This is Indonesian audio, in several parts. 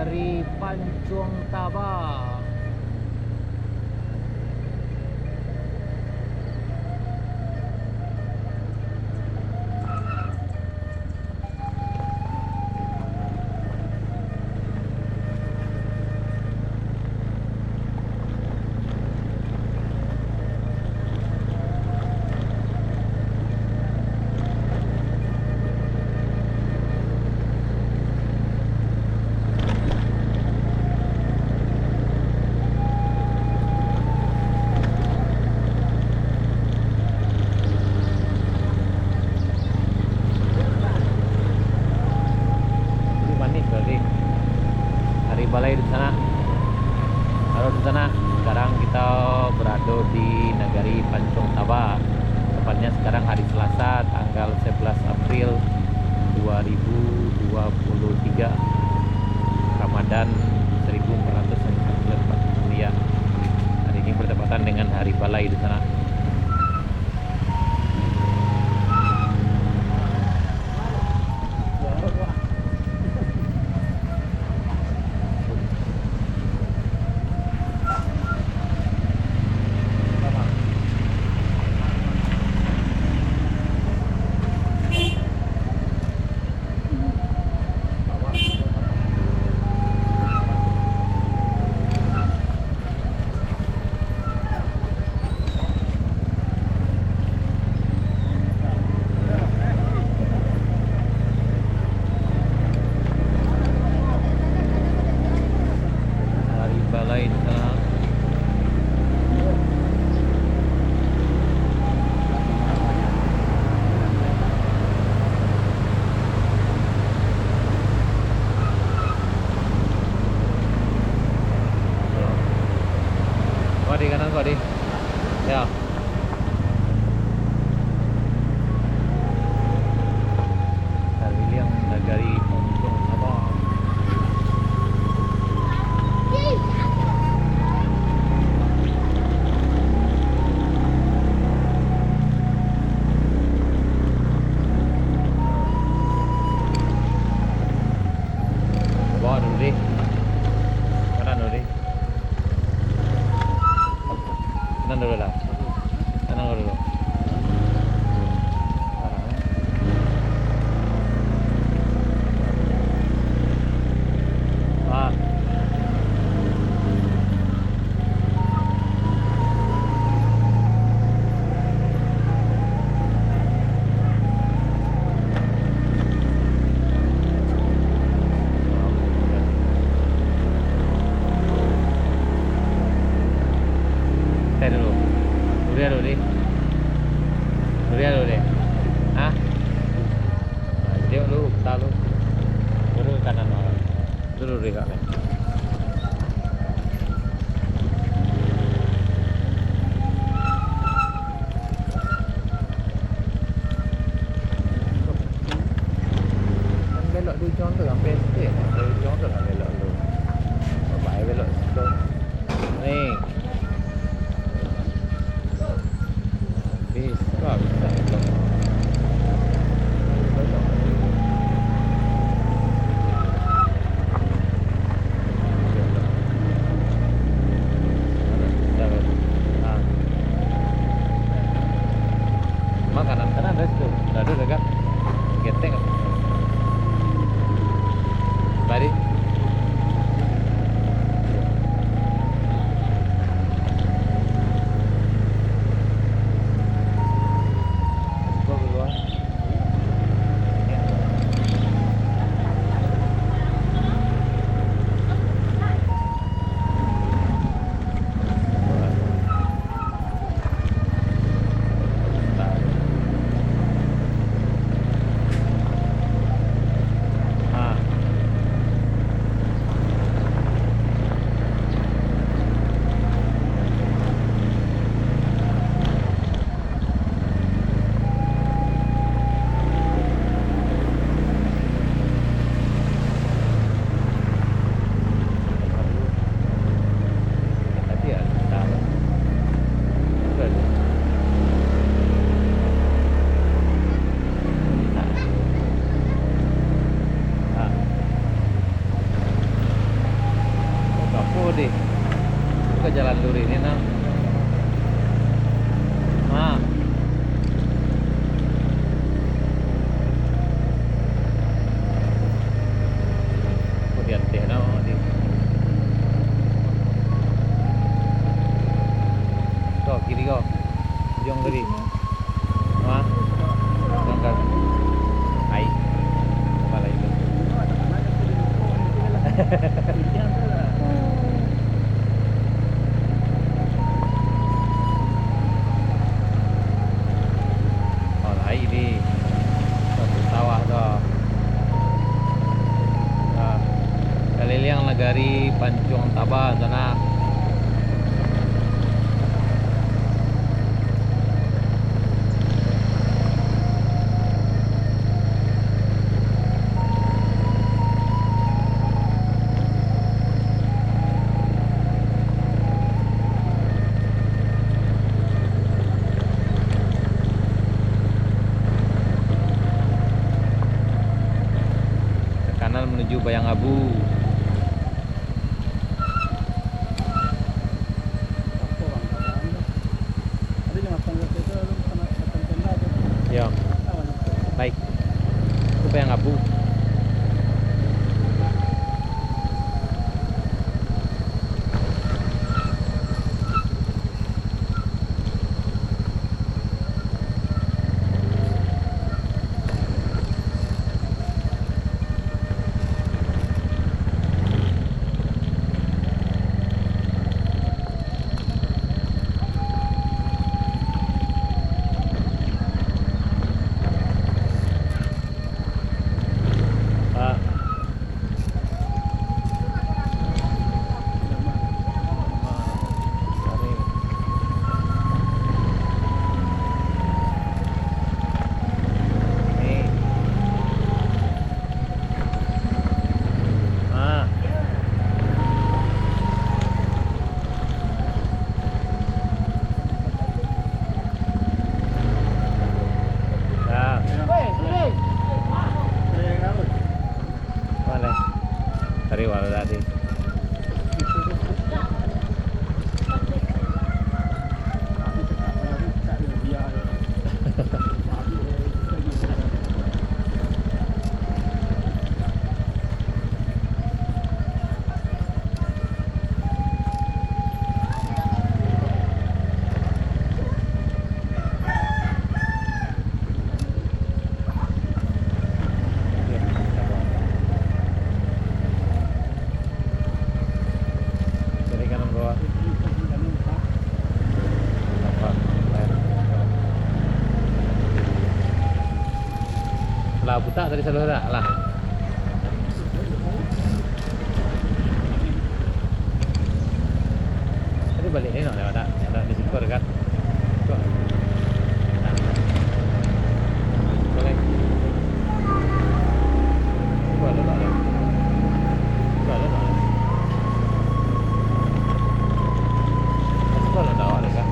dari Pancung Tabang. Balai di sana. Halo di sana. Sekarang kita berada di Nagari Pancung Tabang. Tepatnya sekarang hari Selasa, tanggal 11 April 2023. Ramadan 1444 Hijriah. Hari ini bertepatan dengan hari Balai di sana. Di kanan kok di ya. Kali ini yang Nagari Pancung Tabang. Bawa dulu di kanan dulu di kanan dulu lah, kanan dulu. Pak. Dulu dulu deh, dulu deh, ah, dia lu, tahu, dulu kanan orang, dulu deh kak. Kan belok di ujung tu sampai sikit, di ujung tu kan belok tu, baik belok situ, nih. Bisa bisa itu. Makanan kanan ada situ, ada dekat getek. Bari. Pancung Taba sana. Ke kanan menuju Bayang Abu. Ya, baik. Itu Bayang Abu. Pak. Mari. Nih. Ah. Ya. Boleh. Tari wala tadi. Kiri kanan bawah. Apa? Lah buta tadi saudara lah. Tadi balik ini no, lewat ada di situ dekat. Kok? Nah. Boleh. Boleh, boleh. Boleh, boleh. Sekolah dah ada kan?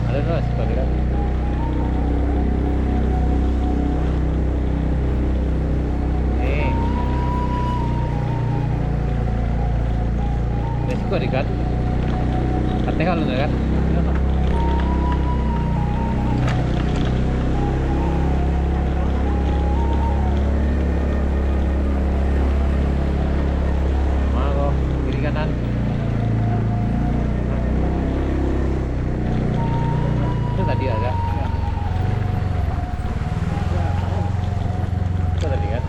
Ada dua sekolah kan? Nih. Ini sekolah kan? Katanya kalau kan? Mau kiri kanan. Itu tadi ada. Itu tadi kan?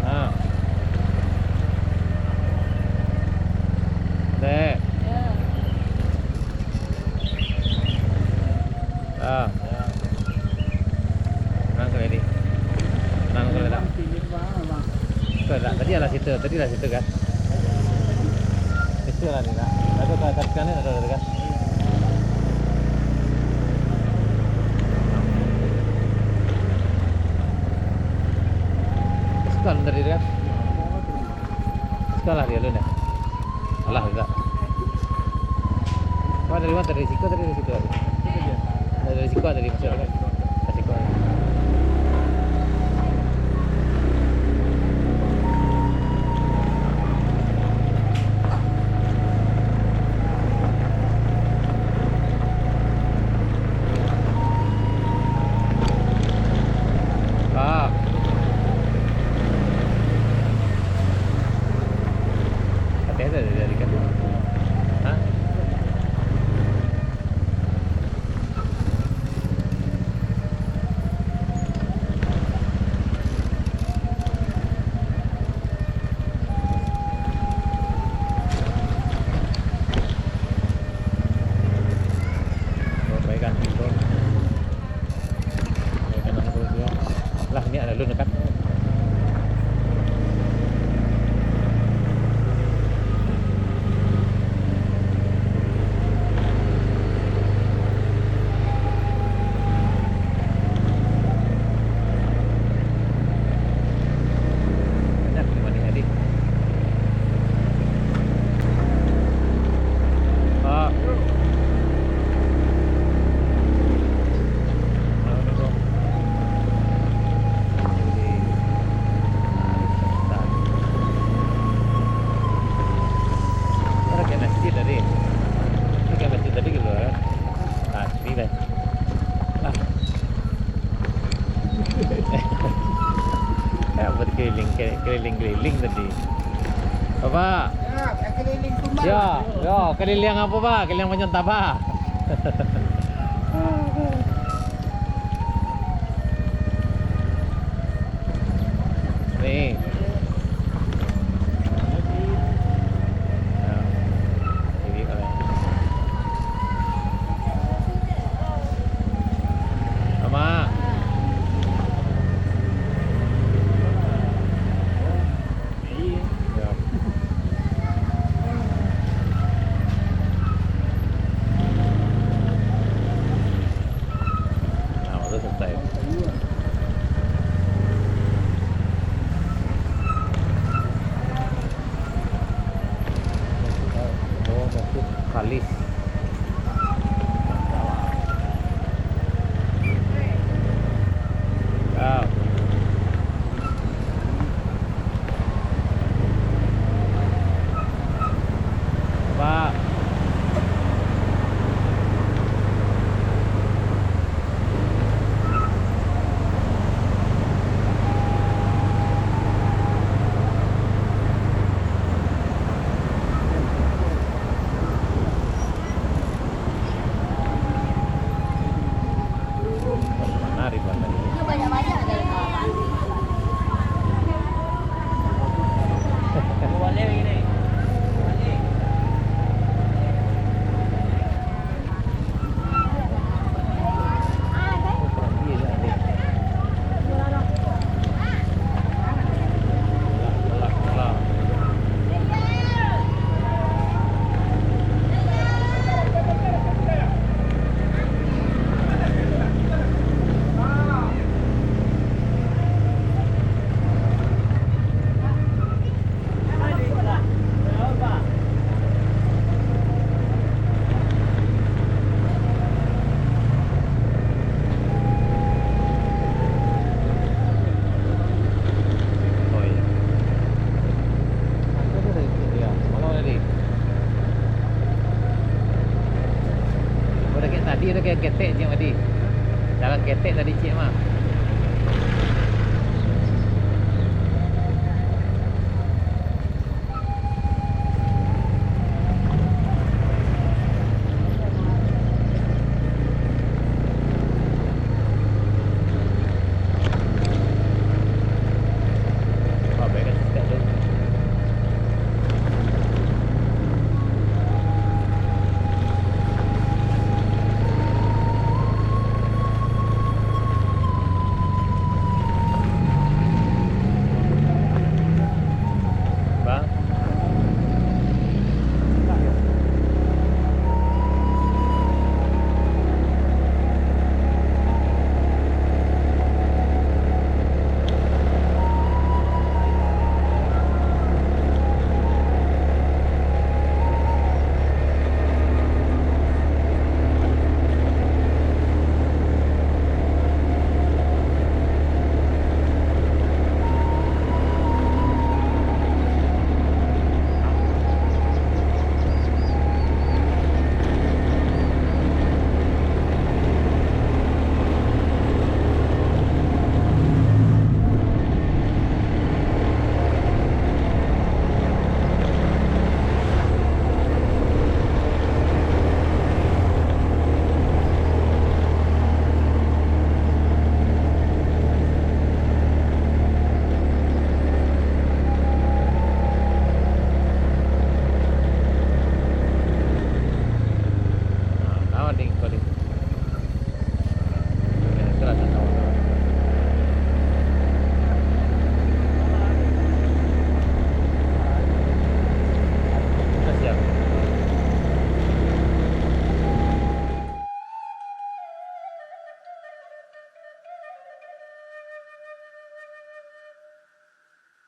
Ah. Dek. Ah. Tenang kali ini. Tenang kali dah. Tadi ada situ kan? Itu lah nih, ada ke kanan ada kan? Sekolah dari kan? Sekolah dia dulu nih. Alah enggak. Kau dari mana? Dari situ dari situ. Dari situ dari masyarakat. Dari situ. keliling-keliling tadi. Bapak. Ya, keliling tumbal. Ya, yo, keliling apa Pak? Keliling Pancong Tabak. Nih. Nah, ini kalau sama. Ya. Nah, udah selesai. Oh, masuk Kalis. Ya. Pak. Mana Ridwan tadi? Itu banyak-banyak dari kawan. Boleh ini. Boleh. Iya, ya, Dik. Gelap, gelap. Oh iya. Iya, mana tadi? Udah kayak tadi, udah kayak ketek Cik tadi. Jalan ketek tadi Cik mah. Coba baik kan step tu. Bang. Nah, dik kau dik.